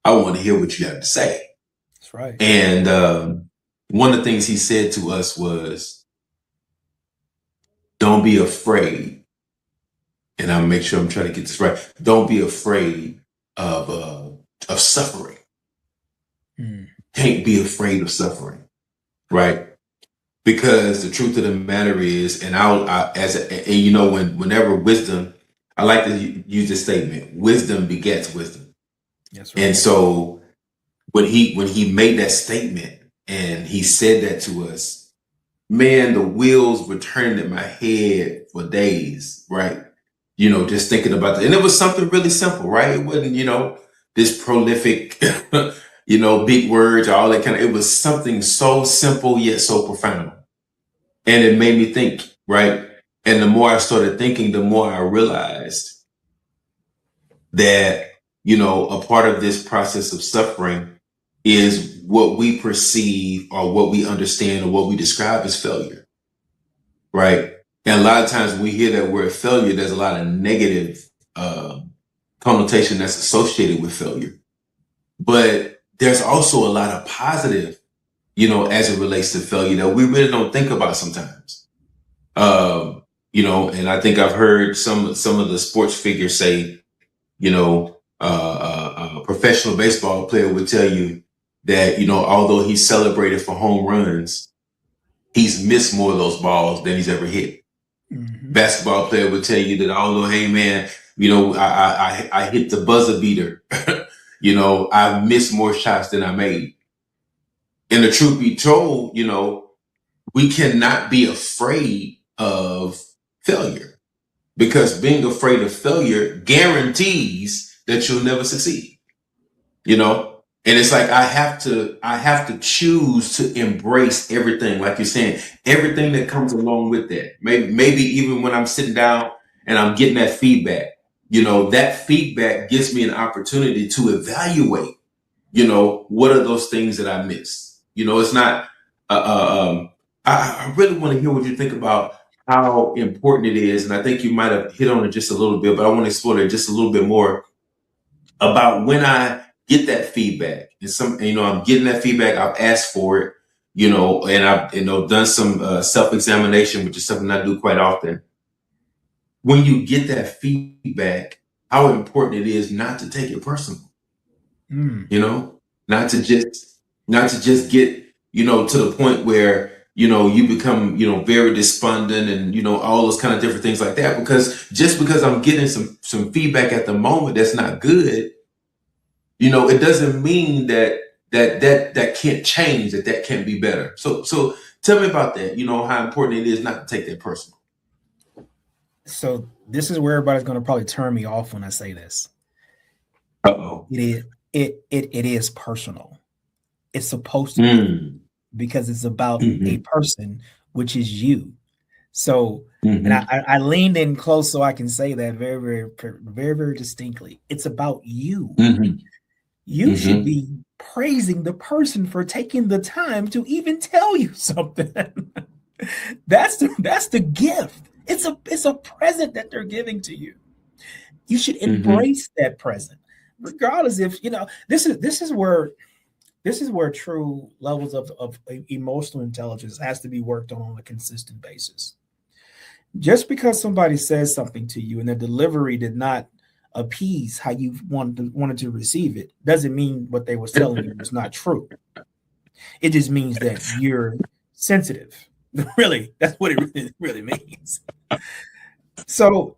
S1: I want to hear what you have to say.
S2: That's right.
S1: And one of the things he said to us was, "Don't be afraid." And I'll make sure I'm trying to get this right. Don't be afraid of suffering. Can't be afraid of suffering, right? Because the truth of the matter is, and whenever wisdom, I like to use this statement: wisdom begets wisdom.
S2: That's right.
S1: And so when he made that statement and he said that to us, man, the wheels were turning in my head for days, right? Just thinking about that. And it was something really simple, right? It wasn't, this prolific, big words or all that kind of, it was something so simple yet so profound. And it made me think, right? And the more I started thinking, the more I realized that, a part of this process of suffering is what we perceive or what we understand or what we describe as failure, right? And a lot of times when we hear that word failure, there's a lot of negative connotation that's associated with failure. But there's also a lot of positive, as it relates to failure that we really don't think about sometimes. And I think I've heard some of the sports figures say, a professional baseball player would tell you that, although he's celebrated for home runs, he's missed more of those balls than he's ever hit. Basketball player would tell you that, although, hey man, I hit the buzzer beater, I've missed more shots than I made. And the truth be told, we cannot be afraid of failure, because being afraid of failure guarantees that you'll never succeed. And it's like I have to choose to embrace everything, like you're saying, everything that comes along with that. Maybe even when I'm sitting down and I'm getting that feedback, that feedback gives me an opportunity to evaluate, what are those things that I missed? It's not. I really want to hear what you think about how important it is, and I think you might have hit on it just a little bit, but I want to explore it just a little bit more about when I get that feedback. And I'm getting that feedback. I've asked for it, and I've done some self-examination, which is something I do quite often. when you get that feedback, how important it is not to take it personal.
S2: Mm.
S1: You know, not to just get, to the point where, you become, very despondent and, all those kind of different things like that. Because just because I'm getting some feedback at the moment that's not good, it doesn't mean that can't change, that can't be better. So tell me about that, how important it is not to take that personal.
S2: So this is where everybody's going to probably turn me off when I say this.
S1: Uh-oh.
S2: It is personal. It's supposed to be,
S1: Mm.
S2: because it's about a
S1: Mm-hmm.
S2: person, which is you. So, and
S1: Mm-hmm.
S2: I leaned in close so I can say that very, very, very, very distinctly. It's about you.
S1: Mm-hmm.
S2: You should
S1: Mm-hmm.
S2: be praising the person for taking the time to even tell you something. That's the gift. It's a present that they're giving to you. You should
S1: Mm-hmm.
S2: embrace that present, regardless if this is where true levels of emotional intelligence has to be worked on a consistent basis. Just because somebody says something to you and the delivery did not appease how you wanted to receive it, doesn't mean what they was telling you was not true. It just means that you're sensitive. Really, that's what it really means. So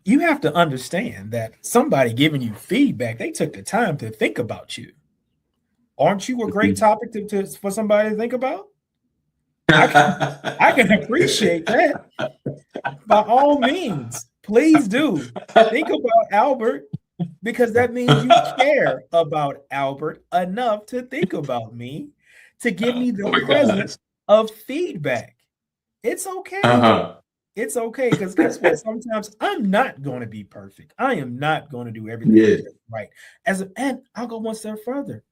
S2: you have to understand that somebody giving you feedback, they took the time to think about you. Aren't you a great topic for somebody to think about? I can appreciate that. By all means, please do think about Albert, because that means you care about Albert enough to think about me, to give me
S1: Oh
S2: the
S1: my
S2: present
S1: gosh.
S2: of feedback. It's okay.
S1: Uh-huh.
S2: It's okay, because guess what? Sometimes I'm not going to be perfect. I am not going to do everything
S1: Yeah.
S2: just right. And I'll go one step further.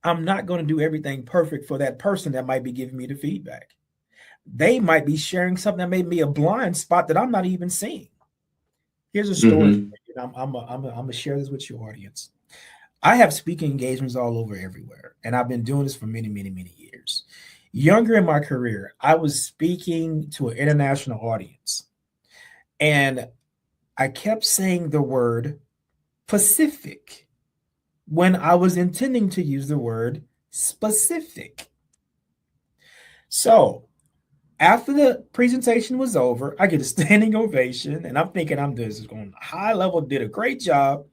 S2: I'm not going to do everything perfect for that person that might be giving me the feedback. They might be sharing something that may be a blind spot that I'm not even seeing. Here's a story for
S1: Mm-hmm.
S2: you. I'm gonna share this with your audience. I have speaking engagements all over everywhere, and I've been doing this for many, many, many years. Younger in my career, I was speaking to an international audience, and I kept saying the word Pacific when I was intending to use the word specific. So after the presentation was over, I get a standing ovation, and I'm thinking I'm this is going high level, did a great job.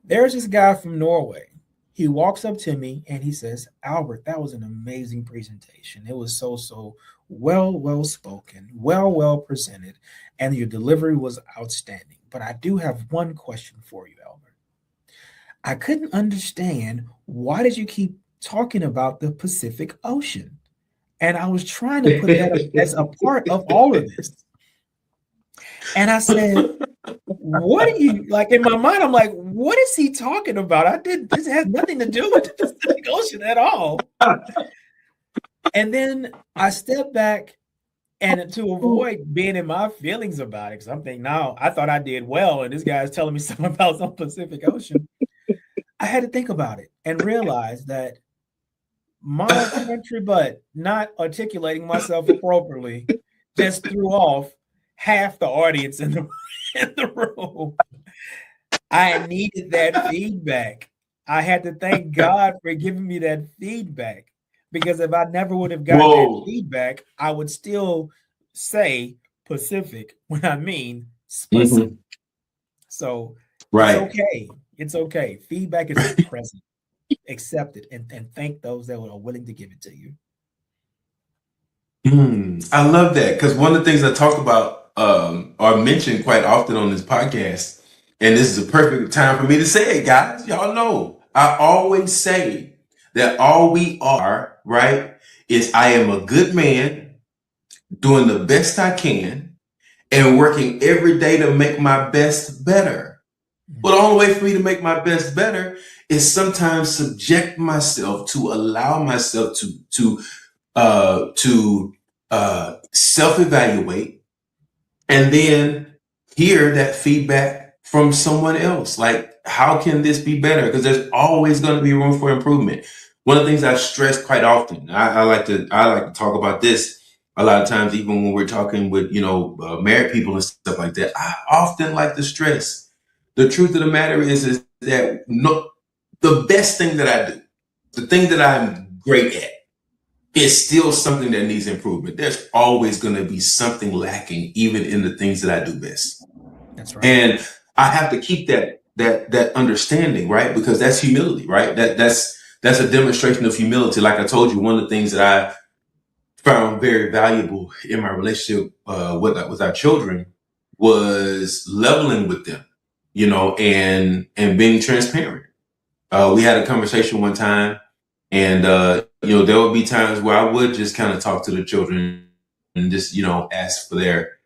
S2: There's this guy from Norway. He walks up to me and he says, Albert, that was an amazing presentation. It was so well spoken, well presented, and your delivery was outstanding. But I do have one question for you, Albert. I couldn't understand, why did you keep talking about the Pacific Ocean? And I was trying to put that as a part of all of this. And I said, what are you like, in my mind? I'm like, what is he talking about? This has nothing to do with the Pacific Ocean at all. And then I stepped back, and to avoid being in my feelings about it, because I'm thinking, no, I thought I did well, and this guy's telling me something about some Pacific Ocean. I had to think about it and realize that my country butt not articulating myself appropriately just threw off half the audience in the room. I needed that feedback. I had to thank God for giving me that feedback, because if I never would have gotten that
S1: Whoa.
S2: feedback, I would still say Pacific when I mean specific.
S1: Mm-hmm.
S2: So it's
S1: Right.
S2: okay. It's okay. Feedback is a present. Accept it, and thank those that are willing to give it to you.
S1: I love that, because one of the things I talk about, or mention quite often on this podcast, and this is a perfect time for me to say it, guys. Y'all know I always say that all we are, right, is I am a good man doing the best I can and working every day to make my best better. Well, the only way for me to make my best better is sometimes subject myself to allow myself to self-evaluate and then hear that feedback from someone else. Like, how can this be better? Because there's always going to be room for improvement. One of the things I stress quite often, I like to talk about this. a lot of times, even when we're talking with, married people and stuff like that, I often like to stress the truth of the matter is that no, the best thing that I do, the thing that I'm great at, is still something that needs improvement. There's always going to be something lacking, even in the things that I do best.
S2: That's right.
S1: And I have to keep that understanding, right? Because that's humility, right? That's a demonstration of humility. Like I told you, one of the things that I found very valuable in my relationship with our children was leveling with them, and being transparent. We had a conversation one time, and there would be times where I would just kind of talk to the children and just ask for their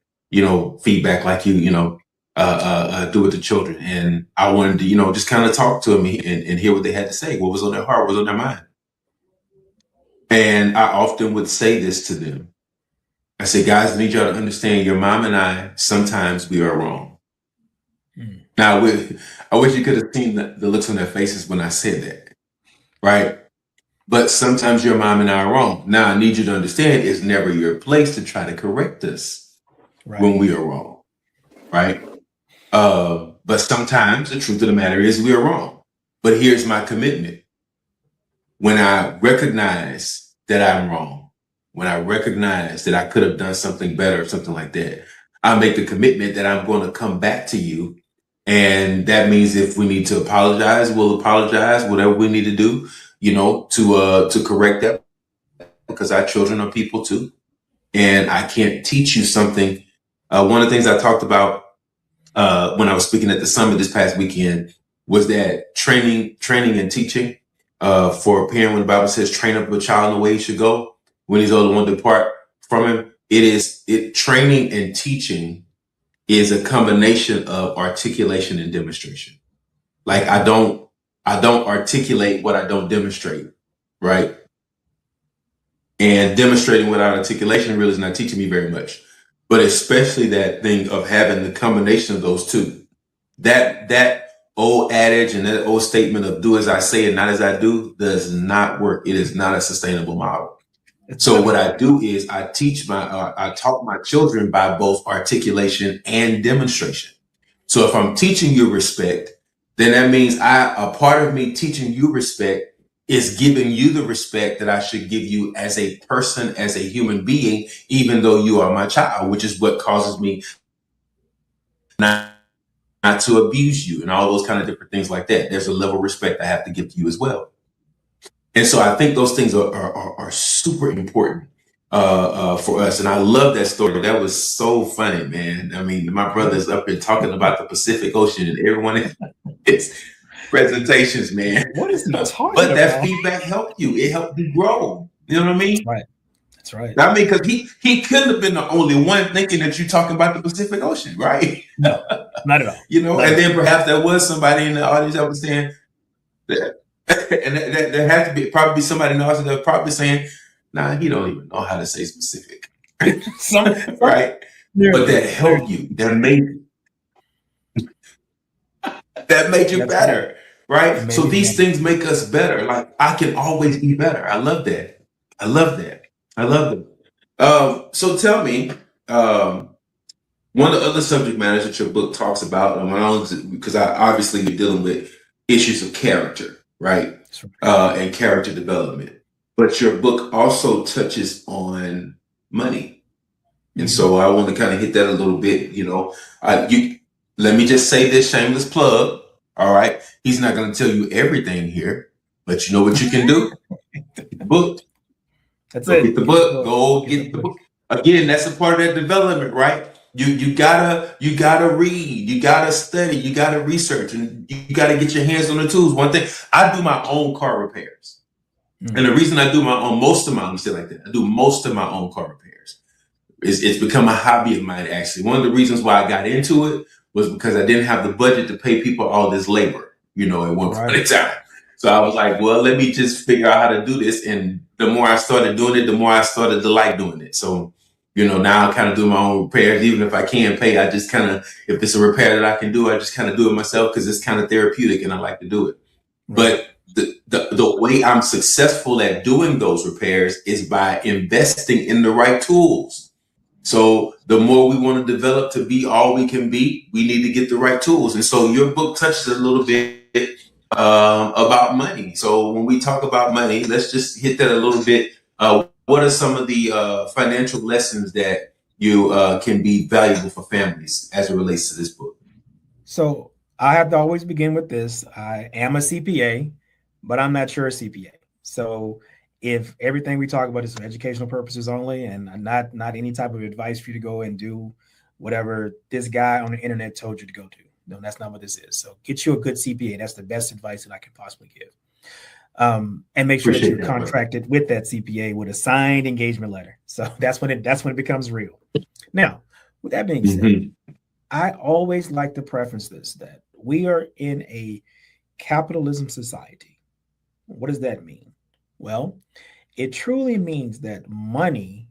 S1: feedback, like do with the children. And I wanted to just kind of talk to them and hear what they had to say, what was on their heart, what was on their mind. And I often would say this to them. I say, guys, I need y'all to understand, your mom and I, sometimes we are wrong. Now, I wish you could have seen the looks on their faces when I said that, right? But sometimes your mom and I are wrong. Now, I need you to understand, it's never your place to try to correct us when we are wrong, right? But sometimes the truth of the matter is we are wrong. But here's my commitment. When I recognize that I'm wrong, when I recognize that I could have done something better or something like that, I make the commitment that I'm going to come back to you. And that means if we need to apologize, we'll apologize, whatever we need to do, to correct that, because our children are people too. And I can't teach you something. One of the things I talked about when I was speaking at the summit this past weekend was that training and teaching for a parent, when the Bible says train up a child in the way he should go, when he's old, won't depart from him. Training and teaching is a combination of articulation and demonstration. Like I don't articulate what I don't demonstrate, right? And demonstrating without articulation really is not teaching me very much. But especially that thing of having the combination of those two. That old adage and that old statement of do as I say and not as I do does not work. It is not a sustainable model. So what I do is I taught my children by both articulation and demonstration. So if I'm teaching you respect, then that means a part of me teaching you respect is giving you the respect that I should give you as a person, as a human being, even though you are my child, which is what causes me not to abuse you and all those kind of different things like that. There's a level of respect I have to give to you as well. And so I think those things are super important for us. And I love that story. That was so funny, man. I mean, my brother's up here talking about the Pacific Ocean and everyone is presentations, man.
S2: What is he talking
S1: But
S2: about?
S1: that feedback helped you. It helped you grow. You know what I mean?
S2: Right. That's right.
S1: I mean, because he couldn't have been the only one thinking that you're talking about the Pacific Ocean, right?
S2: No, not at all.
S1: And then perhaps there was somebody in the audience that was saying that, and there had to be probably somebody in the audience that was probably saying, nah, he don't even know how to say specific. Right? But that helped you. That made you better. Right? So these things make us better. Like I can always be better. I love that. I love them. So tell me, one of the other subject matters that your book talks about, because obviously you're dealing with issues of character, right? And character development. But your book also touches on money. And so I want to kind of hit that a little bit, let me just say this shameless plug. All right. He's not going to tell you everything here, but you know what you can do? The book.
S2: That's
S1: it. Get the book. Go get the book. Again, that's a part of that development, right? You gotta read, you gotta study, you gotta research, and you gotta get your hands on the tools. One thing, I do my own car repairs. And the reason I do most of my own car repairs. It's become a hobby of mine, actually. One of the reasons why I got into it was because I didn't have the budget to pay people all this labor, at one point in time. So I was like, well, let me just figure out how to do this. And the more I started doing it, the more I started to like doing it. So, now I kind of do my own repairs. Even if I can't pay, I just kind of, if it's a repair that I can do, I just kind of do it myself because it's kind of therapeutic and I like to do it. But the way I'm successful at doing those repairs is by investing in the right tools. So the more we want to develop to be all we can be, we need to get the right tools. And so your book touches a little bit about money. So when we talk about money, let's just hit that a little bit. What are some of the financial lessons that you can be valuable for families as it relates to this book?
S2: So I have to always begin with this. I am a CPA, but I'm not your CPA. So if everything we talk about is for educational purposes only and not any type of advice for you to go and do whatever this guy on the internet told you to go do. No, that's not what this is. So get you a good CPA. That's the best advice that I can possibly give. And make sure that you're contracted with that CPA with a signed engagement letter. So that's when it becomes real. Now, with that being said, I always like to preference this, that we are in a capitalism society. What does that mean? Well, it truly means that money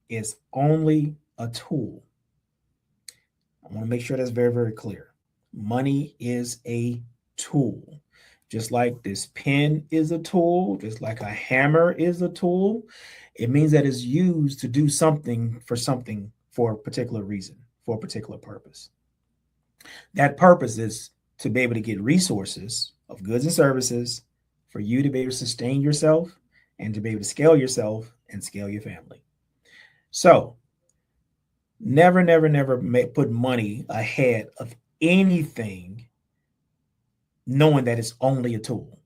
S2: is only a tool. I want to make sure that's very, very clear. Money is a tool. Just like this pen is a tool, just like a hammer is a tool, it means that it's used to do something for a particular reason, for a particular purpose. That purpose is to be able to get resources of goods and services for you to be able to sustain yourself and to be able to scale yourself and scale your family. So never, never, never put money ahead of anything, knowing that it's only a tool.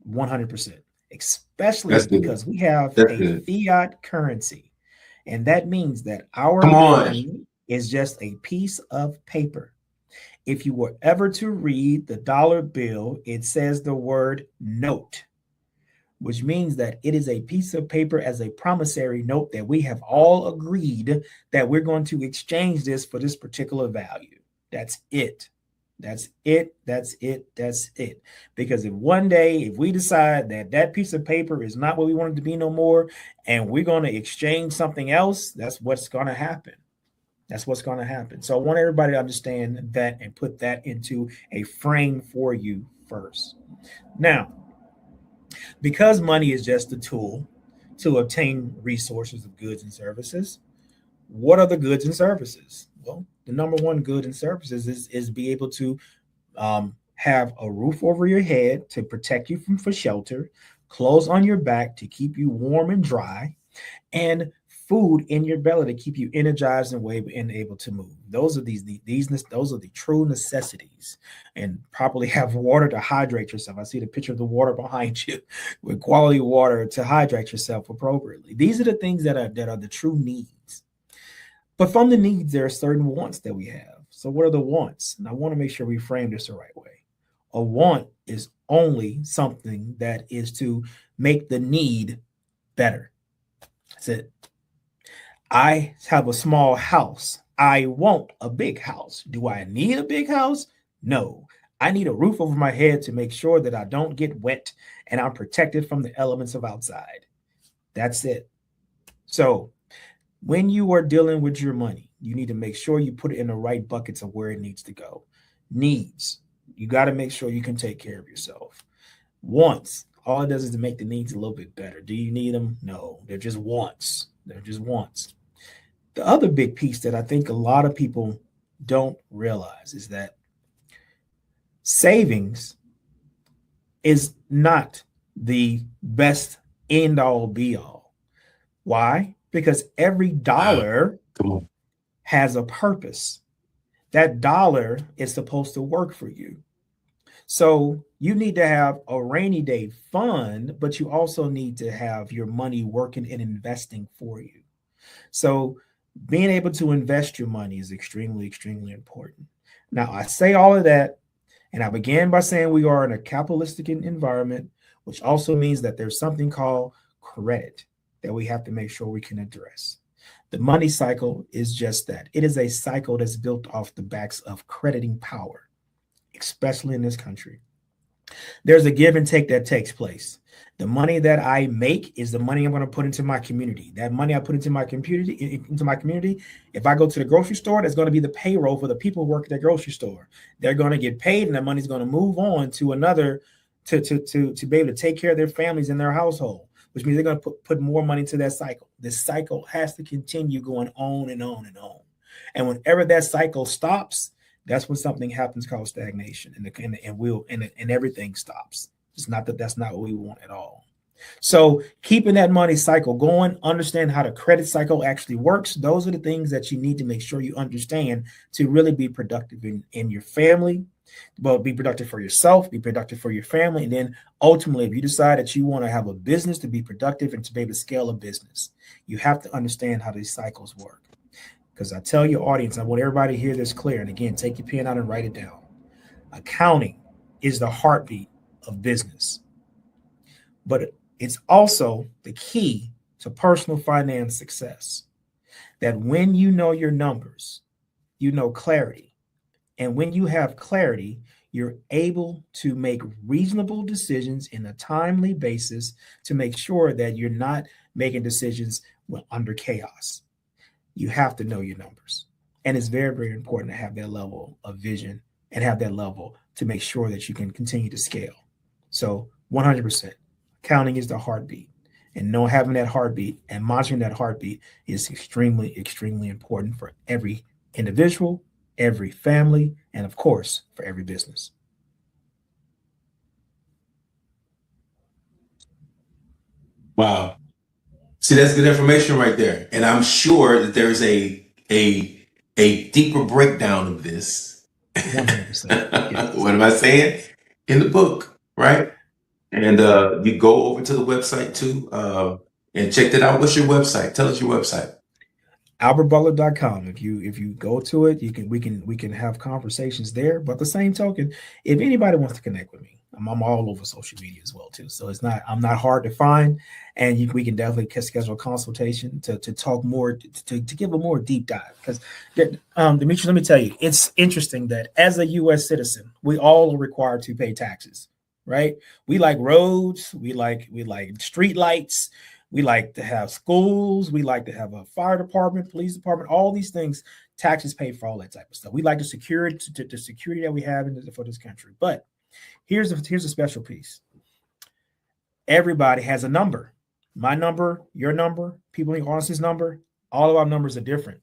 S2: 100%, especially because we have a fiat currency. And that means that our money is just a piece of paper. If you were ever to read the dollar bill, it says the word note, which means that it is a piece of paper as a promissory note that we have all agreed that we're going to exchange this for this particular value. That's it. That's it. That's it. That's it. Because if one day, if we decide that that piece of paper is not what we want it to be no more, and we're going to exchange something else, that's what's going to happen. That's what's going to happen. So I want everybody to understand that and put that into a frame for you first. Now, because money is just a tool to obtain resources of goods and services, what are the goods and services? Well, the number one good and services is be able to have a roof over your head to protect you for shelter, clothes on your back to keep you warm and dry, and food in your belly to keep you energized and able to move. Those are those are the true necessities. And properly have water to hydrate yourself. I see the picture of the water behind you with quality water to hydrate yourself appropriately. These are the things that are the true needs. But from the needs, there are certain wants that we have. So what are the wants? And I want to make sure we frame this the right way. A want is only something that is to make the need better. That's it. I have a small house. I want a big house. Do I need a big house? No. I need a roof over my head to make sure that I don't get wet and I'm protected from the elements of outside. That's it. So when you are dealing with your money, you need to make sure you put it in the right buckets of where it needs to go. Needs. You got to make sure you can take care of yourself. Wants. All it does is to make the needs a little bit better. Do you need them? No. They're just wants. They're just wants. The other big piece that I think a lot of people don't realize is that savings is not the best end all be all. Why? Because every dollar has a purpose. That dollar is supposed to work for you. So you need to have a rainy day fund, but you also need to have your money working and investing for you. So being able to invest your money is extremely, extremely important. Now, I say all of that, and I began by saying we are in a capitalistic environment, which also means that there's something called credit that we have to make sure we can address. The money cycle is just that. It is a cycle that's built off the backs of crediting power, especially in this country. There's a give and take that takes place. The money that I make is the money I'm going to put into my community. That money I put into my community, if I go to the grocery store, that's going to be the payroll for the people who work at the grocery store. They're going to get paid, and that money's going to move on to another to be able to take care of their families and their household, which means they're going to put more money into that cycle. This cycle has to continue going on and on and on. And whenever that cycle stops, that's when something happens called stagnation, and everything stops. It's not that that's not what we want at all. So keeping that money cycle going, understand how the credit cycle actually works. Those are the things that you need to make sure you understand to really be productive in your family, but be productive for yourself, be productive for your family. And then ultimately, if you decide that you want to have a business to be productive and to be able to scale a business, you have to understand how these cycles work. Because I tell your audience, I want everybody to hear this clear. And again, take your pen out and write it down. Accounting is the heartbeat of business, but it's also the key to personal finance success. That when you know your numbers, you know clarity. And when you have clarity, you're able to make reasonable decisions in a timely basis to make sure that you're not making decisions under chaos. You have to know your numbers. And it's very, very important to have that level of vision and have that level to make sure that you can continue to scale. So 100%, accounting is the heartbeat. And having that heartbeat and monitoring that heartbeat is extremely, extremely important for every individual, every family, and of course, for every business.
S1: Wow. See, that's good information right there. And I'm sure that there's a deeper breakdown of this.
S2: 100%. Yes.
S1: What am I saying? In the book, right? And you go over to the website too, and check that out. What's your website? Tell us your website.
S2: albertbutler.com. If you go to it, we can have conversations there. But the same token, if anybody wants to connect with me, I'm all over social media as well too. So I'm not hard to find, and we can definitely schedule a consultation to talk more, to give a more deep dive. Because Demetrius, let me tell you, it's interesting that as a U.S. citizen, we all are required to pay taxes, right? We like roads, we like street lights. We like to have schools. We like to have a fire department, police department, all these things. Taxes pay for all that type of stuff. We like the security that we have for this country. But here's a special piece. Everybody has a number. My number, your number, people in Austin's number. All of our numbers are different.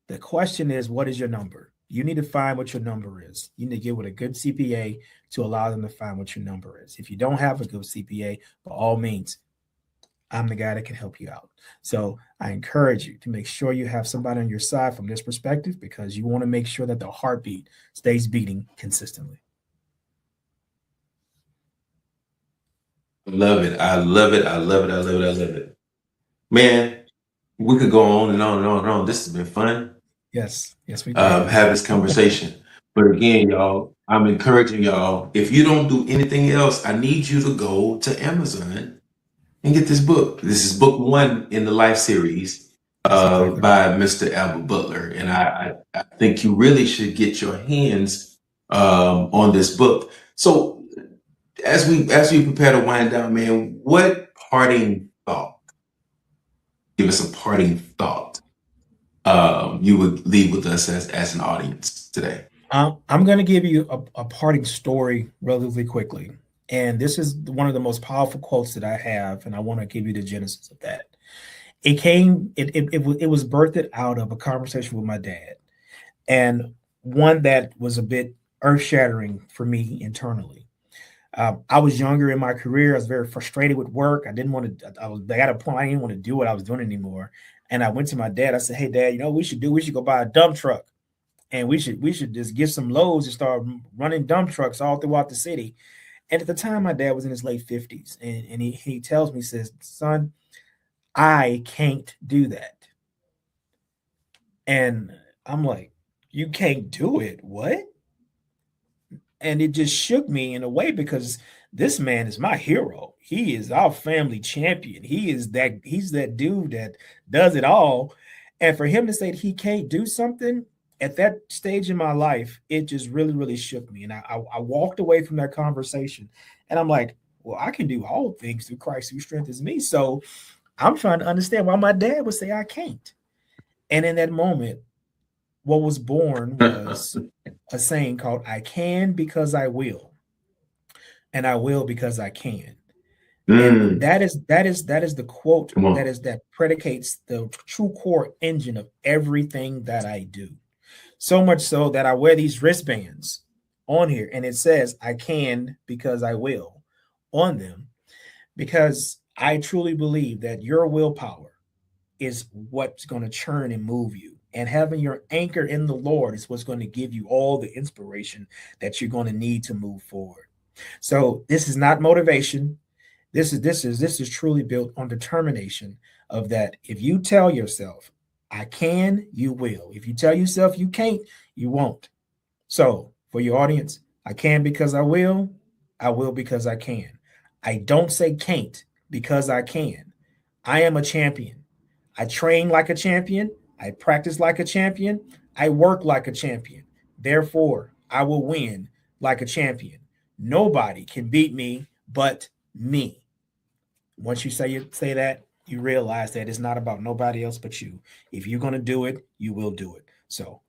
S2: The question is, what is your number? You need to find what your number is. You need to get with a good CPA to allow them to find what your number is. If you don't have a good CPA, by all means, I'm the guy that can help you out. So I encourage you to make sure you have somebody on your side from this perspective, because you want to make sure that the heartbeat stays beating consistently.
S1: Love it. I love it. I love it. I love it. I love it. Man, we could go on and on and on and on. This has been fun.
S2: Yes, we can.
S1: Have this conversation. But again, y'all, I'm encouraging y'all, if you don't do anything else, I need you to go to Amazon and get this book. This is book 1 in the Life series
S2: Exactly
S1: by Mr. Albert Butler. And I think you really should get your hands on this book. So as we prepare to wind down, man, what parting thought? Give us a parting thought you would leave with us as an audience today.
S2: I'm going to give you a parting story relatively quickly. And this is one of the most powerful quotes that I have, and I want to give you the genesis of that. It was birthed out of a conversation with my dad, and one that was a bit earth-shattering for me internally. I was younger in my career. I was very frustrated with work. I didn't want to. I got a point. I didn't want to do what I was doing anymore. And I went to my dad. I said, "Hey, Dad, we should go buy a dump truck, and we should just get some loads and start running dump trucks all throughout the city." And at the time, my dad was in his late 50s, and he tells me, he says, "Son, I can't do that." And I'm like, "You can't do it? What?" And it just shook me in a way, because this man is my hero. He is our family champion. He's that dude that does it all. And for him to say that he can't do something at that stage in my life, it just really, really shook me. And I walked away from that conversation, and I'm like, well, I can do all things through Christ who strengthens me. So I'm trying to understand why my dad would say I can't. And in that moment, what was born was a saying called, "I can because I will." and I will because I can. And
S1: Mm.
S2: that is the quote
S1: Come on.
S2: that predicates the true core engine of everything that I do. So much so that I wear these wristbands on here and it says I can because I will on them, because I truly believe that your willpower is what's going to churn and move you. And having your anchor in the Lord is what's going to give you all the inspiration that you're going to need to move forward. So this is not motivation. This is truly built on determination of that. If you tell yourself, I can, you will. If you tell yourself you can't, you won't. So for your audience, I can because I will because I can. I don't say can't because I can. I am a champion. I train like a champion. I practice like a champion. I work like a champion. Therefore, I will win like a champion. Nobody can beat me but me. Once you say that, you realize that it's not about nobody else but you. If you're going to do it, you will do it. So